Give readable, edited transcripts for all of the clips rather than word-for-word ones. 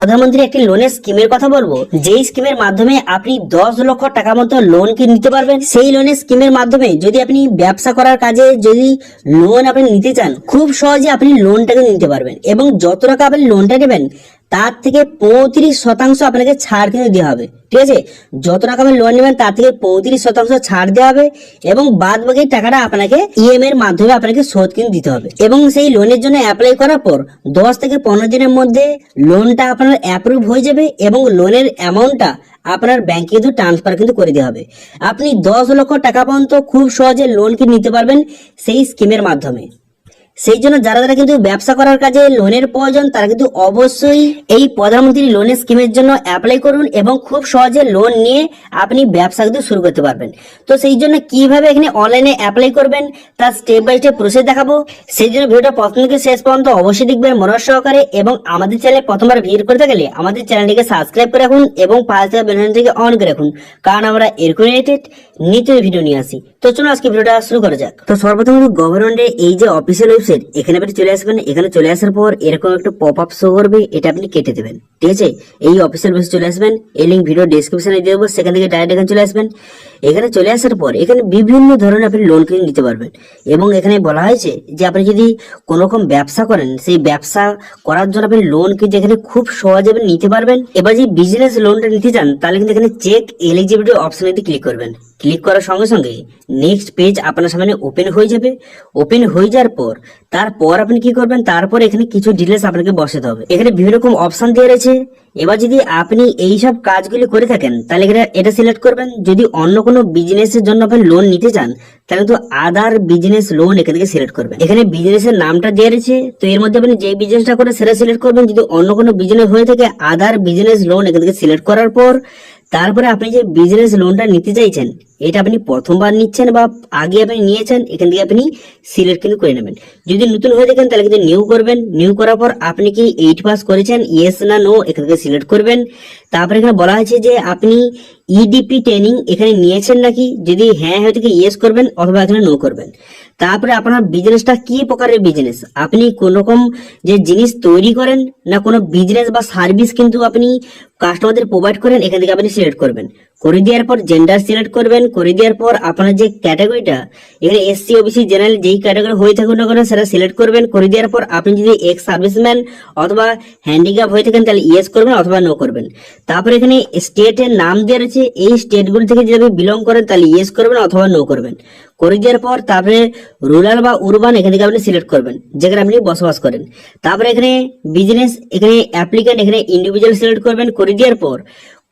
প্রধানমন্ত্রী একটি লোনের স্কিমের কথা বলবো, যেই স্কিমের মাধ্যমে আপনি 10 লক্ষ টাকা মতো লোন কি নিতে পারবেন। সেই লোনের স্কিমের মাধ্যমে যদি আপনি ব্যবসা করার কাজে যদি লোন আপনি নিতে চান, খুব সহজে আপনি লোনটাকে নিতে পারবেন এবং যত টাকা আপনি লোনটা নেবেন তার থেকে 35% আপনাকে ছাড় কিন্তু দেওয়া হবে। ঠিক আছে, যত টাকা আপনি লোন নেবেন তার থেকে 35% ছাড় দেওয়া হবে এবং বাদ বাকি টাকাটা আপনাকে ইএমআই এর মাধ্যমে আপনাকে শোধ কিন্তু দিতে হবে। এবং সেই লোনের জন্য অ্যাপ্লাই করার পর 10 থেকে 15 দিনের মধ্যে লোনটা আপনার অ্যাপ্রুভ হয়ে যাবে এবং লোনের অ্যামাউন্টটা আপনার ব্যাংকে কিন্তু ট্রান্সফার কিন্তু করে দেওয়া হবে। আপনি 10 লক্ষ টাকা পর্যন্ত খুব সহজে লোন কি নিতে পারবেন সেই স্কিমের মাধ্যমে। সেই জন্য যারা যারা কিন্তু ব্যবসা করার কাজে লোনের প্রয়োজন তারা কিন্তু অবশ্যই এই প্রধানমন্ত্রী লোনের স্কিমের জন্য অ্যাপ্লাই করুন এবং খুব সহজে লোন নিয়ে আপনি ব্যবসা কিন্তু শুরু করতে পারবেন। তো সেই জন্য কিভাবে এখানে অনলাইনে অ্যাপ্লাই করবেন তার স্টেপ বাই স্টেপ প্রসেস দেখাবো। সেই জন্য ভিডিওটা প্রথম থেকে শেষ পর্যন্ত অবশ্যই দেখবেন মনোযোগ সহকারে এবং আমাদের চ্যানেলে প্রথমবার ভিজিট করতে গেলে আমাদের চ্যানেলটিকে সাবস্ক্রাইব করে রাখুন এবং পাশে থাকা বেল আইকনটিকে অন করে রাখুন, কারণ আমরা এরকম রিলেটেড নিত্য ভিডিও নিয়ে আসি। তো চলুন আজকে ভিডিওটা শুরু করা যাক। তো সর্বপ্রথম গভর্নমেন্টের এই যে অফিসিয়াল ওয়েবসাইট, এখানে আপনি চলে আসবেন। এখানে চলে আসার পর এরকম একটা পপ আপ শো করবে, এটা আপনি কেটে দেবেন। ঠিক আছে, এই অফিসিয়াল ওয়েবসাইট চলে আসবেন, এই লিংক ভিডিও ডেসক্রিপশনে দিয়ে দেবো, সেখান থেকে ডাইরেক্ট এখানে চলে আসবেন। এখানে চলে আসার পর এখানে বিভিন্ন ধরনের আপনি লোন কিনে নিতে পারবেন এবং এখানে বলা হয়েছে যে আপনি যদি কোনো রকম ব্যবসা করেন সেই ব্যবসা করার জন্য আপনি লোন কিন্তু এখানে খুব সহজে আপনি নিতে পারবেন। এবার যদি বিজনেস লোনটা নিতে চান তাহলে কিন্তু এখানে চেক এলিজিবিলিটি অপশনে ক্লিক করবেন। ক্লিক করার সঙ্গে সঙ্গে নেক্সট পেজ আপনার সামনে ওপেন হয়ে যাবে। ওপেন হয়ে যাওয়ার পর তারপর আপনি কি করবেন, তারপর এখানে কিছু ডিটেলস আপনাকে বসাতে হবে। এখানে বিভিন্ন রকম অপশন দেওয়া রয়েছে। এবার যদি আপনি এই সব কাজগুলি করে থাকেন তাহলে এটা সিলেক্ট করবেন। যদি অন্য কোনো বিজনেসের জন্য আপনি লোন নিতে চান তাহলে তো আদার বিজনেস লোন এখান থেকে সিলেক্ট করবেন। এখানে বিজনেসের নামটা দেওয়া রয়েছে, তো এর মধ্যে আপনি যে বিজনেসটা করে সেটা সিলেক্ট করবেন। যদি অন্য কোনো বিজনেস হয়ে থাকে আদার বিজনেস লোন এখান থেকে সিলেক্ট করার পর তারপরে আপনি যে বিজনেস লোনটা নিতে চাইছেন এটা আপনি প্রথমবার নিচ্ছেন বা আগে আপনি নিয়েছেন, এখান থেকে আপনি সিলেক্ট কিন্তু করে নেবেন। যদি নতুন হয়ে থাকেন তাহলে কিন্তু নিউ করবেন। নিউ করার পর আপনি কি 8 পাস করেছেন, ইয়েস না নো এখান থেকে সিলেক্ট করবেন। তারপরে এখানে বলা হয়েছে যে আপনি ইডিপি ট্রেনিং এখানে নিয়েছেন নাকি, যদি হ্যাঁ হয়ে থাকে ইয়েস করবেন অথবা এখানে নো করবেন। তারপরে আপনার বিজনেসটা কি প্রকারের বিজনেস, আপনি কোন রকম যে জিনিস তৈরি করেন না কোনো বিজনেস বা সার্ভিস কিন্তু আপনি কাস্টমারদের প্রোভাইড করেন, এখান থেকে আপনি সিলেক্ট করবেন। করে দেওয়ার পর জেন্ডার সিলেক্ট করবেন। করে দেওয়ার পর আপনার যে ক্যাটাগরিটা এখানে এসসি ওবিসি জেনারেল যেই ক্যাটাগরি হয়ে থাকুন না কেন সেটা সিলেক্ট করবেন। করে দেওয়ার পর আপনি যদি এক্স সার্ভিসম্যান অথবা হ্যান্ডিক্যাপ হয়ে থাকেন তাহলে ইয়েস করবেন অথবা নো করবেন। তারপর এখানে স্টেটের নাম দেওয়া রয়েছে, এই স্টেটগুলি থেকে যদি আপনি বিলং করেন তাহলে ইয়েস করবেন অথবা নো করবেন। করে দেওয়ার পর তারপরে রুরাল বা উরবান এখান থেকে আপনি সিলেক্ট করবেন যেখানে আপনি বসবাস করেন। তারপরে এখানে বিজনেস, এখানে অ্যাপ্লিক্যান্ট, এখানে ইন্ডিভিজুয়াল সিলেক্ট করবেন। করে দেওয়ার পর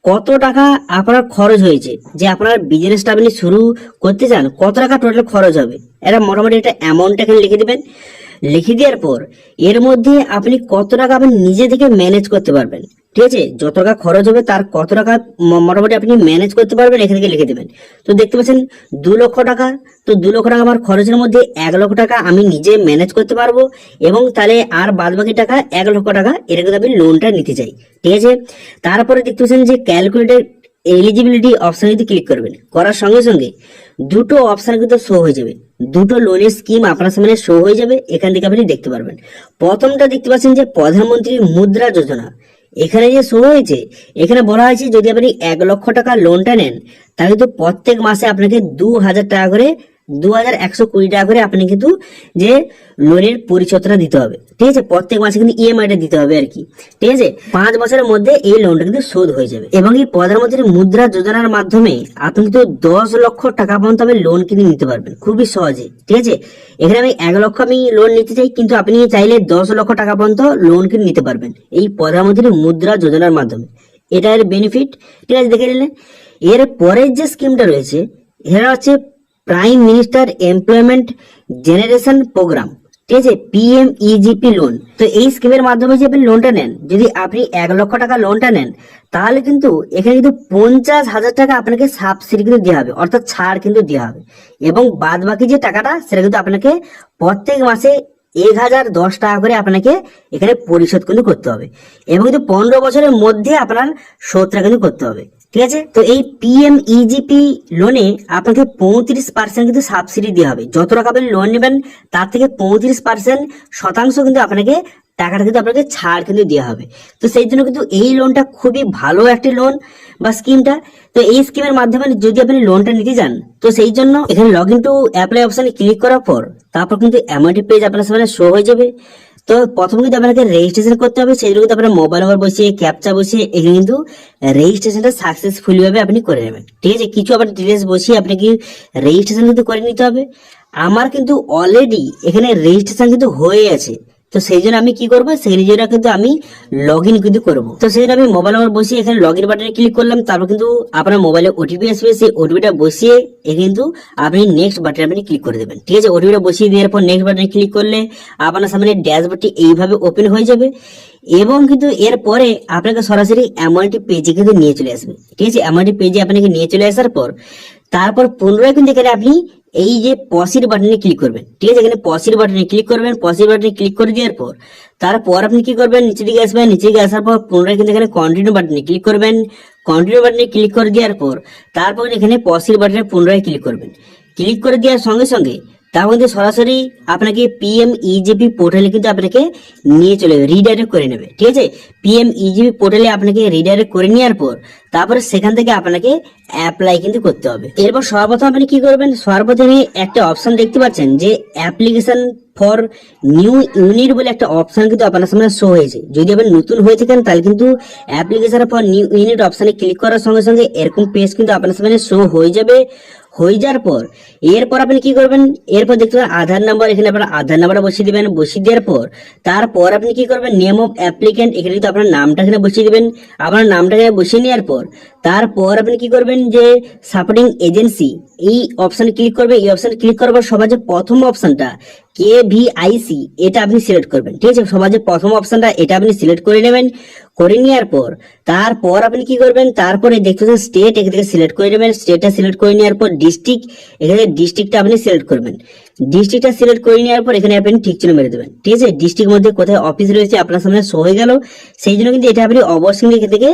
কত টাকা আপনার খরচ হয়েছে, যে আপনার বিজনেসটা আপনি শুরু করতে চান কত টাকা টোটাল খরচ হবে, এটা মোটামুটি একটা অ্যামাউন্ট এখানে লিখে দিবেন। লিখে দেওয়ার পর এর মধ্যে আপনি কত টাকা আপনি নিজে থেকে ম্যানেজ করতে পারবেন। ঠিক আছে, যত টাকা খরচ হবে তার কত টাকা মোটামুটি আপনি ম্যানেজ করতে পারবেন এখান থেকে লিখে দেবেন। তো দেখতে পাচ্ছেন 2 লক্ষ টাকা, তো 2 লক্ষ টাকা আমার খরচের মধ্যে 1 লক্ষ টাকা আমি নিজে ম্যানেজ করতে পারবো এবং তাহলে আর বাদ বাকি টাকা 1 লক্ষ টাকা এটা কিন্তু আমি লোনটা নিতে চাই। ঠিক আছে, তারপরে দেখতে পাচ্ছেন যে ক্যালকুলেটেড এলিজিবিলিটি অপশন যদি ক্লিক করবেন, করার সঙ্গে সঙ্গে দুটো অপশন কিন্তু শো হয়ে যাবে, দুটো লোনের স্কিম আপনার সামনে শো হয়ে যাবে। এখান থেকে আপনি দেখতে পারবেন। প্রথমটা দেখতে পাচ্ছেন যে প্রধানমন্ত্রী মুদ্রা যোজনা, এখানে যে শো হয়েছে এখানে বলা হয়েছে যদি আপনি 1 লক্ষ টাকা লোনটা নেন তাহলে কিন্তু প্রত্যেক মাসে আপনাকে 2000 টাকা করে 2120 টাকা করে আপনি কিন্তু যে লোনের পরিশোধটা দিতে হবে। ঠিক আছে, প্রত্যেক মাসে কিন্তু ইএমআইটা দিতে হবে আর কি। ঠিক আছে, 5 বছরের মধ্যে এই লোনটা কিন্তু শোধ হয়ে যাবে এবং এই প্রধানমন্ত্রী মুদ্রা যোজনার মাধ্যমে আপনি কিন্তু 10 লক্ষ টাকা পর্যন্ত আপনি লোন কিনে নিতে পারবেন খুবই সহজে। ঠিক আছে, এখানে আমি 1 লক্ষ আমি লোন নিতে চাই, কিন্তু আপনি চাইলে 10 লক্ষ টাকা পর্যন্ত লোন কিনে নিতে পারবেন এই প্রধানমন্ত্রী মুদ্রা যোজনার মাধ্যমে। এটা এর বেনিফিট। ঠিক আছে, দেখে নিলেন। এর পরের যে স্কিমটা রয়েছে এটা হচ্ছে prime minister employment generation programme. ঠিক আছে, PMEGP লোন। তো এই স্কিমের মাধ্যমে যে আপনি লোনটা নেন, যদি আপনি 1 লক্ষ টাকা লোনটা নেন তাহলে কিন্তু এখানে কিন্তু 50,000 টাকা আপনাকে সাবসিডি কিন্তু দেওয়া হবে, অর্থাৎ ছাড় কিন্তু দেওয়া হবে এবং বাদ বাকি যে টাকাটা সেটা কিন্তু আপনাকে প্রত্যেক মাসে 1010 টাকা করে আপনাকে এখানে পরিশোধ কিন্তু করতে হবে এবং কিন্তু 15 বছরের মধ্যে আপনার শোধটা কিন্তু করতে হবে। ঠিক আছে, তো এই PMEGP লোনে আপনাকে 35% কিন্তু সাবসিডি দেওয়া হবে। যত টাকা আপনি লোন নেবেন তার থেকে 35% কিন্তু আপনাকে টাকাটা কিন্তু আপনাকে ছাড় কিন্তু দেওয়া হবে। তো সেই জন্য কিন্তু এই লোনটা খুবই ভালো একটি লোন বা স্কিমটা। তো এই স্কিমের মাধ্যমে যদি আপনি লোনটা নিতে চান, তো সেই জন্য এখানে লগ ইন টু অ্যাপ্লাই অপশনে ক্লিক করার পর তারপর কিন্তু এমআইটি পেজ আপনার সামনে শো হয়ে যাবে। তো প্রথমে কিন্তু আপনাকে রেজিস্ট্রেশন করতে হবে, সেই জন্য কিন্তু আপনার মোবাইল নাম্বার বসিয়ে ক্যাপচা বসিয়ে এখানে কিন্তু রেজিস্ট্রেশনটা সাকসেসফুলি ভাবে আপনি করে নেবেন। ঠিক আছে, কিছু আবার ডিটেলস বসিয়ে আপনাকে রেজিস্ট্রেশন কিন্তু করে নিতে হবে। আমার কিন্তু অলরেডি এখানে রেজিস্ট্রেশন কিন্তু হয়ে আছে। তো সেই জন্য আমি কি করবো, সেই জন্য কিন্তু আমি লগ ইন কিন্তু করবো। তো সেই জন্য আমি মোবাইল নাম্বার বসিয়ে এখানে লগ ইন বাটনে ক্লিক করলাম। তারপর কিন্তু আপনার মোবাইলে ওটিপি আসবে, সেই ওটিপিটা বসিয়ে কিন্তু আপনি নেক্সট বাটনে আপনি ক্লিক করে দেবেন। ঠিক আছে, ওটিপিটা বসিয়ে দেওয়ার পর নেক্সট বাটনে ক্লিক করলে আপনার সামনে ড্যাশবোর্ডটি এইভাবে ওপেন হয়ে যাবে এবং কিন্তু এরপরে আপনাকে সরাসরি অ্যামাউন্টটি পেজে কিন্তু নিয়ে চলে আসবে। ঠিক আছে, অ্যামাউন্টটি পেজে আপনাকে নিয়ে চলে আসার পর তারপর পুনরায় কিন্তু এখানে আপনি এই যে পসির বাটনে ক্লিক করবেন। ঠিক আছে, এখানে পসির বাটনে ক্লিক করবেন। পসির বাটনে ক্লিক করে দেওয়ার পর তারপর আপনি কি করবেন, নিচে দিকে আসবেন। নিচে দিকে আসার পর পুনরায় কিন্তু এখানে কন্টিনিউ বাটনে ক্লিক করবেন। কন্টিনিউ বাটনে ক্লিক করে দেওয়ার পর তারপর এখানে পসির বাটনে পুনরায় ক্লিক করবেন। ক্লিক করে দেওয়ার সঙ্গে সঙ্গে তার মধ্যে সরাসরি আপনাকে পিএমইজিপি পোর্টালে কিন্তু আপনাকে নিয়ে চলে যাবে, রিডাইরেক্ট করে নেবে। ঠিক আছে, পিএমইজিপি পোর্টালে আপনাকে রিডাইরেক্ট করে নেওয়ার পর তারপরে সেখান থেকে আপনাকে অ্যাপ্লাই কিন্তু করতে হবে। এরপর সর্বপ্রথম আপনি কি করবেন, সর্বপ্রথমে একটা অপশন দেখতে পাচ্ছেন যে অ্যাপ্লিকেশন ফর নিউ ইউনিট বলে একটা অপশন কিন্তু আপনার সামনে শো হয়েছে। যদি আপনি নতুন হয়ে থাকেন তাহলে কিন্তু অ্যাপ্লিকেশন ফর নিউ ইউনিট অপশনে ক্লিক করার সঙ্গে সঙ্গে এরকম পেজ কিন্তু আপনার সামনে শো হয়ে যাবে। হয়ে যাওয়ার পর এরপর আপনি কি করবেন, এরপর দেখতে পাবেন আধার নাম্বার, এখানে আপনার আধার নাম্বারটা বসিয়ে দিবেন। বসিয়ে দেওয়ার পর তারপর আপনি কি করবেন, নেম অফ অ্যাপ্লিকেন্ট, এখানে কিন্তু আপনার নামটা এখানে বসিয়ে দিবেন। আপনার নামটা এখানে বসিয়ে নেওয়ার পর তারপর আপনি কি করবেন, যে সাপোর্টিং এজেন্সি এই অপশনে ক্লিক করবে। এই অপশনে ক্লিক করার পর সবার যে প্রথম অপশনটা KVIC এটা আপনি সিলেক্ট করবেন। ঠিক আছে, সবার যে প্রথম অপশনটা এটা আপনি সিলেক্ট করে নেবেন। করে নেওয়ার পর তারপর আপনি কি করবেন, তারপরে দেখতে পাচ্ছেন স্টেট, এখান থেকে সিলেক্ট করে নেবেন। স্টেটটা সিলেক্ট করে নেওয়ার পর ডিস্ট্রিক্ট, এখানে ডিস্ট্রিক্টটা আপনি সিলেক্ট করবেন। ডিস্ট্রিক্টটা সিলেক্ট করে নেওয়ার পর এখানে আপনি ঠিক চিহ্ন মেরে দেবেন। ঠিক আছে, ডিস্ট্রিক্ট মধ্যে কোথায় অফিস রয়েছে আপনার সামনে শো হয়ে গেল। সেই জন্য কিন্তু এটা আপনি অবশ্যই এখান থেকে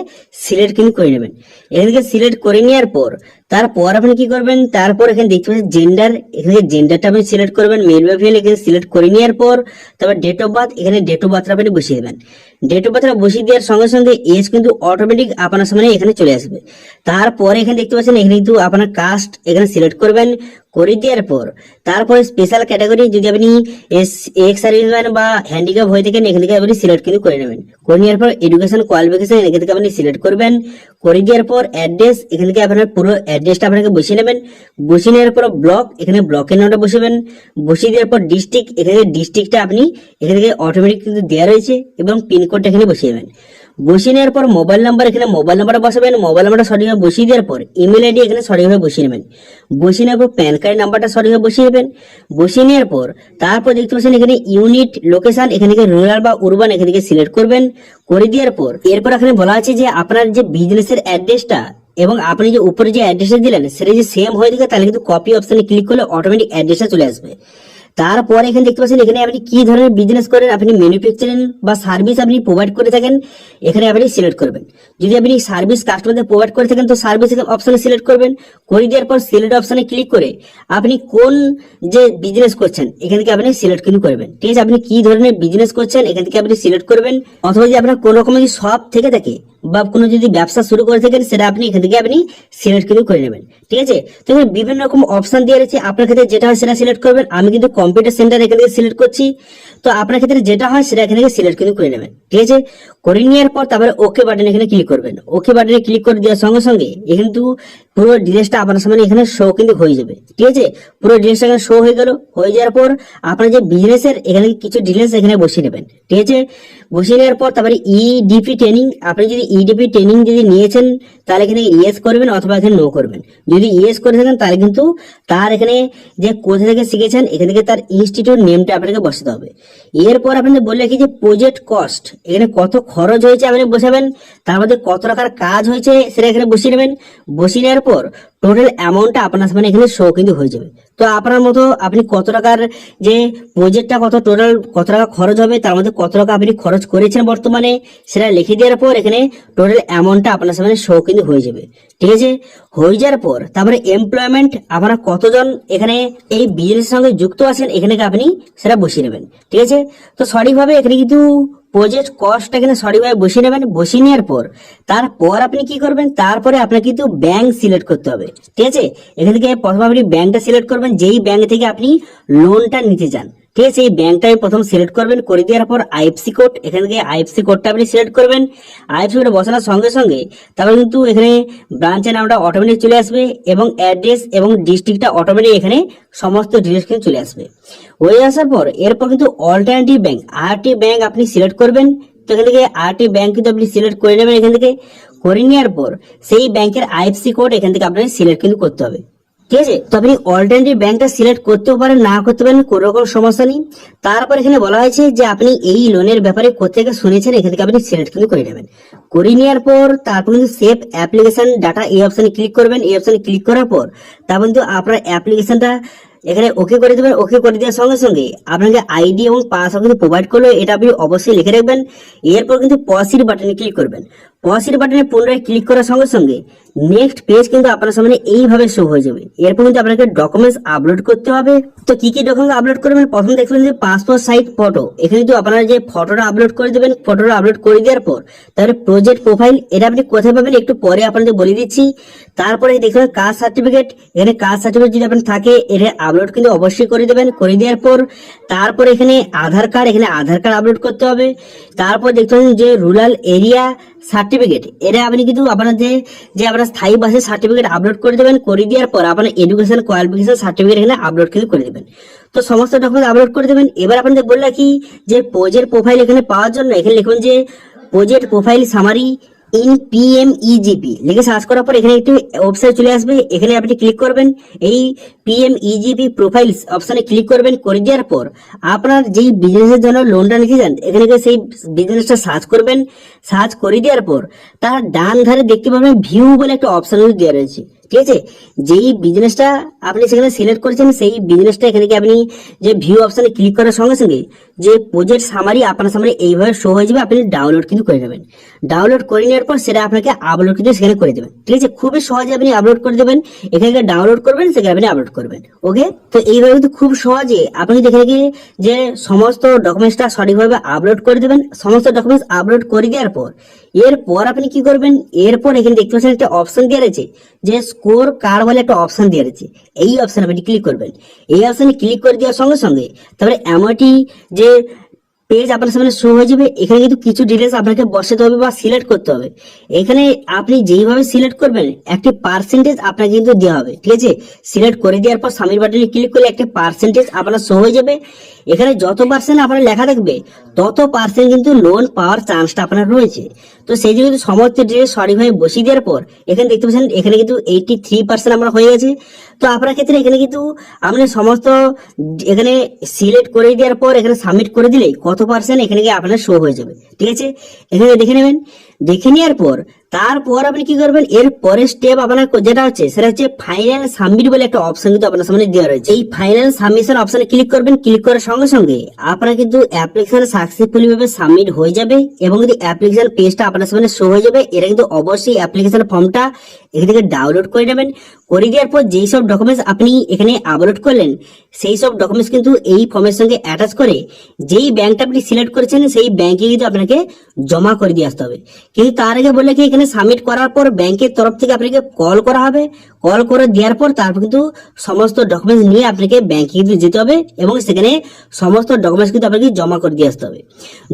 সিলেক্ট কিন্তু করে নেবেন। এখান থেকে সিলেক্ট করে নেওয়ার পর তারপর আপনি কি করবেন, তারপর এখানে দেখতে পাচ্ছেন জেন্ডার, এখানে জেন্ডারটা আপনি সিলেক্ট করবেন, মেল বা ফিমেল এখানে সিলেক্ট করে নেওয়ার পর তারপর ডেট অফ বার্থ, এখানে ডেট অফ বার্থটা আপনি বসিয়ে দেবেন। ডেট অফ বার্থটা বসিয়ে দেওয়ার সঙ্গে সঙ্গে এজ কিন্তু অটোমেটিক আপনার সামনে এখানে চলে আসবে। তারপরে এখানে দেখতে পাচ্ছেন এখানে কিন্তু আপনার কাস্ট এখানে সিলেক্ট করবেন। করে দেওয়ার পর তারপরে স্পেশাল ক্যাটাগরি, যদি আপনি এক্স সার্ভিসম্যান বা হ্যান্ডিক্যাপ হয়ে থাকেন এখান থেকে আপনি সিলেক্ট কিন্তু করে নেবেন। করে নেওয়ার পর এডুকেশন কোয়ালিফিকেশন এখান থেকে আপনি সিলেক্ট করবেন। করে দেওয়ার পর অ্যাড্রেস, এখান থেকে আপনার পুরো অ্যাড্রেসটা আপনাকে বসিয়ে নেবেন। বসিয়ে নেওয়ার পর ব্লক, এখানে ব্লকের নামটা বসাবেন। বসিয়ে দেওয়ার পর ডিস্ট্রিক্ট, এখানে ডিস্ট্রিক্টটা আপনি এখান থেকে অটোমেটিক কিন্তু দেওয়া রয়েছে এবং পিনকোডটা এখানে বসিয়ে নেবেন। বসিয়ে নেওয়ার পর মোবাইল নাম্বার, এখানে মোবাইল নাম্বারটা বসাবেন। মোবাইল নাম্বারটা সঠিকভাবে বসিয়ে দেওয়ার পর ইমেল আইডি এখানে সঠিকভাবে বসিয়ে নেবেন। বসিয়ে নেওয়ার পর প্যান কার্ড নাম্বারটা সঠিকভাবে বসিয়ে নেবেন। বসিয়ে নেওয়ার পর তারপর দেখতে পাচ্ছেন এখানে ইউনিট লোকেশন, এখান থেকে রুরাল বা উরবান এখান থেকে সিলেক্ট করবেন। করে দেওয়ার পর এরপর এখানে বলা আছে যে আপনার যে বিজনেসের অ্যাড্রেসটা এবং আপনি যে উপরে যে অ্যাড্রেসটা দিলেন সেটা যে সেম হয়ে থাকে তাহলে কিন্তু কপি অপশনে ক্লিক করলে অটোমেটিক অ্যাড্রেসটা চলে আসবে। তারপর এখানে দেখতে পাচ্ছেন এখানে আপনি কি ধরনের বিজনেস করেন, আপনি ম্যানুফ্যাকচারিং বা সার্ভিস আপনি প্রোভাইড করে থাকেন এখানে আপনি সিলেক্ট করবেন। যদি আপনি সার্ভিস কাস্টমারদের প্রোভাইড করে থাকেন তো সার্ভিস অপশনে সিলেক্ট করবেন। করে দেওয়ার পর সিলেক্ট অপশনে ক্লিক করে আপনি কোন যে বিজনেস করছেন এখান থেকে আপনি সিলেক্ট কিন্তু করবেন। ঠিক আছে, আপনি কি ধরনের বিজনেস করছেন এখান থেকে আপনি সিলেক্ট করবেন। অথবা যদি আপনার কোনো রকম শপ থেকে থাকে বা কোনো যদি ব্যবসা শুরু করে থাকেন সেটা আপনি এখান থেকে আপনি সিলেক্ট কিন্তু করে নেবেন। ঠিক আছে, তো এখানে বিভিন্ন রকম অপশন দেওয়া রয়েছে, আপনার ক্ষেত্রে যেটা হয় সেটা সিলেক্ট করবেন। আমি কিন্তু কম্পিউটার সেন্টার এখান থেকে সিলেক্ট করছি, তো আপনার ক্ষেত্রে যেটা হয় সেটা এখান থেকে সিলেক্ট কিন্তু করে নেবেন। ঠিক আছে, করে নেওয়ার পর তারপরে ওকে বাটন এখানে ক্লিক করবেন। ওকে বাটনে ক্লিক করে দেওয়ার সঙ্গে সঙ্গে এখানে কিন্তু পুরো ডিটেলসটা আপনার সামনে এখানে শো কিন্তু হয়ে যাবে। ঠিক আছে, পুরো ডিটেলসটা এখানে শো হয়ে গেল। হয়ে যাওয়ার পর আপনার যে বিজনেসের এখানে কিছু ডিটেলস এখানে বসিয়ে নেবেন। ঠিক আছে, বসিয়ে নেওয়ার পর তারপরে ইডিপি ট্রেনিং, আপনি যদি ইডিপি ট্রেনিং যদি নিয়েছেন তাহলে এখানে ইয়েস করবেন অথবা এখানে নো করবেন। যদি ইয়েস করে থাকেন তাহলে কিন্তু তার এখানে যে কোথা থেকে শিখেছেন এখান থেকে তার ইনস্টিটিউট নেমটা আপনাকে বসাতে হবে। এরপর আপনাদের বললে কি যে প্রজেক্ট কস্ট, এখানে কত খরচ হয়েছে আপনি বসাবেন। তার মধ্যে কত টাকার কাজ হয়েছে সেটা এখানে বসিয়ে নেবেন। বসিয়ে নেওয়ার পর টোটাল অ্যামাউন্টটা আপনার সামনে এখানে শো কিন্তু হয়ে যাবে। তো আপনার মতো আপনি কত টাকার যে প্রজেক্টটা কত টোটাল কত টাকা খরচ হবে, তার মধ্যে কত টাকা আপনি খরচ করেছেন বর্তমানে সেটা লিখে দেওয়ার পর এখানে টোটাল অ্যামাউন্টটা আপনার সামনে শো কিন্তু হয়ে যাবে। ঠিক আছে, হয়ে যাওয়ার পর তারপরে এমপ্লয়মেন্ট আপনারা কতজন এখানে এই বিজনেসের সঙ্গে যুক্ত আছেন এখানে আপনি সেটা বসিয়ে নেবেন। ঠিক আছে, তো সঠিকভাবে এখানে কিন্তু প্রজেক্ট কস্ট এখানে সঠিকভাবে বসিয়ে নেবেন। বসিয়ে নেওয়ার পর তারপর আপনি কি করবেন, তারপরে আপনাকে কিন্তু ব্যাংক সিলেক্ট করতে হবে। ঠিক আছে, এখান থেকে প্রথমে আপনি ব্যাংকটা সিলেক্ট করবেন, যেই ব্যাংক থেকে আপনি লোনটা নিতে চান। ঠিক আছে, এই ব্যাংকটা প্রথম সিলেক্ট করবেন, করে দেওয়ার পর আইএফসি কোড, এখান থেকে আইএফসি কোডটা আপনি সিলেক্ট করবেন। আইএফসি কোড বসানোর সঙ্গে সঙ্গে তারপর কিন্তু এখানে ব্রাঞ্চের নামটা অটোমেটিক চলে আসবে এবং অ্যাড্রেস এবং ডিস্ট্রিক্টটা অটোমেটিক এখানে সমস্ত ডিটেলস কিন্তু চলে আসবে। হয়ে আসার পর এরপর কিন্তু অল্টারনেটিভ ব্যাংক আরটি ব্যাংক আপনি সিলেক্ট করবেন। তো এখান থেকে আরটি ব্যাংক কিন্তু আপনি সিলেক্ট করে নেবেন। এখান থেকে করে নেওয়ার পর সেই ব্যাংকের আইএফসি কোড এখান থেকে আপনাকে সিলেক্ট কিন্তু করতে হবে। ঠিক আছে, তো আপনি অল্টারনেটিভ ব্যাংকটা সিলেক্ট করতেও পারেন, না করতে পারেন, কোনো রকম সমস্যা নেই। তারপর এখানে বলা হয়েছে যে আপনি এই লোনের ব্যাপারে কোথেকে শুনেছেন এখান থেকে আপনি সিলেক্ট কিন্তু করে নেবেন। করে নেওয়ার পর তারপর কিন্তু সেভ অ্যাপ্লিকেশন ডাটা এই অপশনে ক্লিক করবেন। এই অপশনে ক্লিক করার পর তারপর কিন্তু আপনার অ্যাপ্লিকেশনটা এখানে ওকে করে দেবেন। ওকে করে দেওয়ার সঙ্গে সঙ্গে আপনাকে আইডি এবং পাসওয়ার্ড কিন্তু প্রোভাইড করলো, এটা আপনি অবশ্যই লিখে রাখবেন। এরপর কিন্তু পসির বাটনে ক্লিক করবেন। পসির বাটনে পুনরায় ক্লিক করার সঙ্গে সঙ্গে নেক্সট পেজ কিন্তু আপনার সামনে এইভাবে শো হয়ে যাবে। এরপর কিন্তু আপনাকে ডকুমেন্টস আপলোড করতে হবে। তো কি কি ডকুমেন্টস আপলোড করবেন, প্রথম দেখবেন যে পাসপোর্ট সাইজ ফটো, এখানে কিন্তু আপনারা যে ফটোটা আপলোড করে দেবেন। ফটোটা আপলোড করে দেওয়ার পর তারপরে প্রজেক্ট প্রোফাইল, এটা আপনি কোথায় পাবেন একটু পরে আপনাদের বলে দিচ্ছি। তারপরে দেখবেন কাস্ট সার্টিফিকেট, এখানে কাস্ট সার্টিফিকেট যদি আপনার থাকে এটা আপলোড কিন্তু অবশ্যই করে দেবেন। করে দেওয়ার পর তারপর এখানে আধার কার্ড, এখানে আধার কার্ড আপলোড করতে হবে। তারপর দেখতে পাচ্ছেন যে রুরাল এরিয়া সার্টিফিকেট, এটা আপনি কিন্তু আপনার যে আপনার স্থায়ী বাসের সার্টিফিকেট আপলোড করে দেবেন। করে দেওয়ার পর আপনার এডুকেশন কোয়ালিফিকেশন সার্টিফিকেট এখানে আপলোড কিন্তু করে দেবেন। তো সমস্ত ডকুমেন্ট আপলোড করে দেবেন। এবার আপনাদের বললাম কি যে প্রজেক্ট প্রোফাইল এখানে পাওয়ার জন্য এখানে লিখুন যে project profile summary in PMEGP লিখে সার্চ করার পর এখানে একটু ওয়েবসাইট চলে আসবে। এখানে আপনি ক্লিক করবেন, এই পিএমইজিপি প্রোফাইলস অপশনে ক্লিক করবেন। করে দেওয়ার পর আপনার যেই বিজনেসের জন্য লোনটা নিতে চান এখানে সেই বিজনেসটা সার্চ করবেন। সার্চ করে দেওয়ার পর তার ডান ধারে দেখতে পাবেন ভিউ বলে একটা অপশন দেওয়া রয়েছে। ঠিক আছে, যেই বিজনেসটা আপনি সেখানে সিলেক্ট করেছেন সেই বিজনেসটা এখানে কি আপনি যে ভিউ অপশনে ক্লিক করার সঙ্গে সঙ্গে যে প্রজেক্ট সামারি আপনার সামনে এইভাবে শো হয়ে যাবে। আপনি ডাউনলোড কিন্তু করে নেবেন। ডাউনলোড করে নেওয়ার পর সেটা আপনাকে আপলোড কিন্তু সেখানে করে দেবেন। ঠিক আছে, খুবই সহজে আপনি আপলোড করে দেবেন। এখানে ডাউনলোড করবেন, সেখানে আপনি আপলোড করবেন। ওকে, তো এইভাবে কিন্তু খুব সহজে আপনি এখানে গিয়ে যে সমস্ত ডকুমেন্টসটা সঠিকভাবে আপলোড করে দেবেন। সমস্ত ডকুমেন্টস আপলোড করে দেওয়ার পর এরপর আপনি কি করবেন, এরপর এখানে দেখতে পাচ্ছেন একটা অপশন দেওয়া রয়েছে যে স্কোর কার্ড বলে একটা অপশন দেওয়া রয়েছে। এই অপশনে আপনি ক্লিক করবেন। এই অপশনে ক্লিক করে দেওয়ার সঙ্গে সঙ্গে তারপরে এমনটি যে পেজ আপনার সামনে শো হয়ে যাবে। এখানে কিন্তু কিছু ডিটেলস আপনাকে বসাতে হবে বা সিলেক্ট করতে হবে। এখানে আপনি যেইভাবে সিলেক্ট করবেন একটি পার্সেন্টেজ আপনাকে কিন্তু দেওয়া হবে। ঠিক আছে, সিলেক্ট করে দেওয়ার পর সাবমিট বাটনে ক্লিক করলে একটা পার্সেন্টেজ আপনার শো হয়ে যাবে। এখানে যত পার্সেন্ট আপনার লেখা থাকবে তত পার্সেন্ট কিন্তু লোন পাওয়ার চান্সটা আপনার রয়েছে। তো সেই জন্য সমস্ত ডিটেলস সঠিকভাবে বসিয়ে দেওয়ার পর এখানে দেখতে পাচ্ছেন এখানে কিন্তু 83% আমরা হয়ে গেছে। তো আপনার ক্ষেত্রে এখানে কিন্তু আপনি সমস্ত এখানে সিলেক্ট করে দেওয়ার পর এখানে সাবমিট করে দিলেই কত পার্সেন্ট এখানে গিয়ে আপনার শো হয়ে যাবে। ঠিক আছে, এখানে দেখে নেবেন। দেখে নেওয়ার পর তারপর আপনি কি করবেন, এর পরের স্টেপ আপনার যেটা হচ্ছে সেটা হচ্ছে ফাইনাল সাবমিট বলে একটা অপশন কিন্তু আপনার সামনে দেওয়া রয়েছে। এই ফাইনাল সাবমিশন অপশনে ক্লিক করবেন। ক্লিক করার সঙ্গে সঙ্গে আপনার কিন্তু অ্যাপ্লিকেশন সাকসেসফুলি ভাবে সাবমিট হয়ে যাবে এবং কিন্তু অ্যাপ্লিকেশন পেজটা আপনার সামনে শো হয়ে যাবে। এটা কিন্তু অবশ্যই অ্যাপ্লিকেশন ফর্মটা এখান থেকে ডাউনলোড করে নেবেন। করে দেওয়ার পর যেই সব ডকুমেন্টস আপনি এখানে আপলোড করলেন সেই সব ডকুমেন্টস কিন্তু এই ফর্মের সঙ্গে অ্যাটাচ করে যেই ব্যাংকটা আপনি সিলেক্ট করেছেন সেই ব্যাংকে কিন্তু আপনাকে জমা করে দিয়ে আসতে হবে। কিন্তু তার আগে বলে কি এখানে সাবমিট করার পর ব্যাংকের তরফ থেকে আপনাকে কল করা হবে। কল করে দেওয়ার পর তারপর কিন্তু সমস্ত ডকুমেন্টস নিয়ে আপনাকে ব্যাংকে কিন্তু যেতে হবে এবং সেখানে সমস্ত ডকুমেন্টস কিন্তু আপনাকে জমা করে দিয়ে আসতে হবে।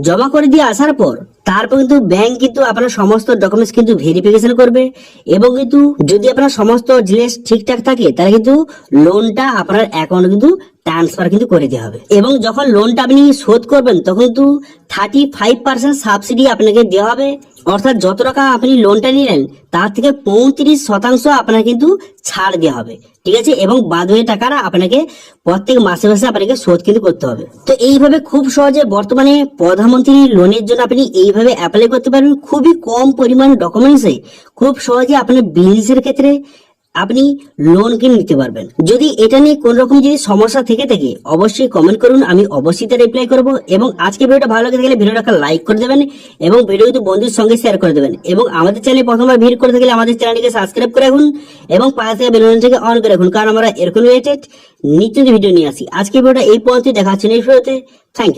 জমা করে দিয়ে আসার পর তারপর কিন্তু ব্যাংক কিন্তু আপনার সমস্ত ডকুমেন্টস কিন্তু ভেরিফিকেশন করবে এবং কিন্তু যদি আপনার সমস্ত জিনিস ঠিকঠাক থাকে তাহলে কিন্তু লোনটা আপনার অ্যাকাউন্টে কিন্তু ট্রান্সফার কিন্তু করে দেওয়া হবে। এবং যখন লোনটা আপনি শোধ করবেন তখন কিন্তু 35% সাবসিডি আপনাকে দেওয়া হবে। অর্থাৎ যত টাকা আপনি লোনটা নিলেন তার থেকে 35% আপনার কিন্তু ছাড় দেওয়া হবে, ঠিক আছে। এবং বাদ বাকি টাকাটা আপনাকে প্রত্যেক মাসে মাসে আপনাকে শোধ কিন্তু করতে হবে। তো এইভাবে খুব সহজে বর্তমানে প্রধানমন্ত্রী লোনের জন্য আপনি এইভাবে অ্যাপ্লাই করতে পারবেন। খুবই কম পরিমাণ ডকুমেন্টসে খুব সহজে আপনার বিজনেসের ক্ষেত্রে আপনি লোন কিনে নিতে পারবেন। যদি এটা নিয়ে কোন রকম যদি সমস্যা থেকে থাকে অবশ্যই কমেন্ট করুন, আমি অবশ্যই তার রিপ্লাই করব। এবং আজকে ভিডিওটা ভালো লাগে থাকলে ভিডিওটাকে লাইক করে দেবেন এবং ভিডিও কিন্তু বন্ধুর সঙ্গে শেয়ার করে দেবেন। এবং আমাদের চ্যানেলে প্রথমবার ভিজিট করে থাকলে আমাদের চ্যানেলটিকে সাবস্ক্রাইব করে রাখুন এবং পাশে থাকা বেল আইকনটিকে অন করে রাখুন, কারণ আমরা এরকম রিলেটেড নিত্য ভিডিও নিয়ে আসি। আজকে ভিডিওটা এই পর্যন্ত, দেখা হচ্ছে নেক্সট ভিডিওতে। Thank you.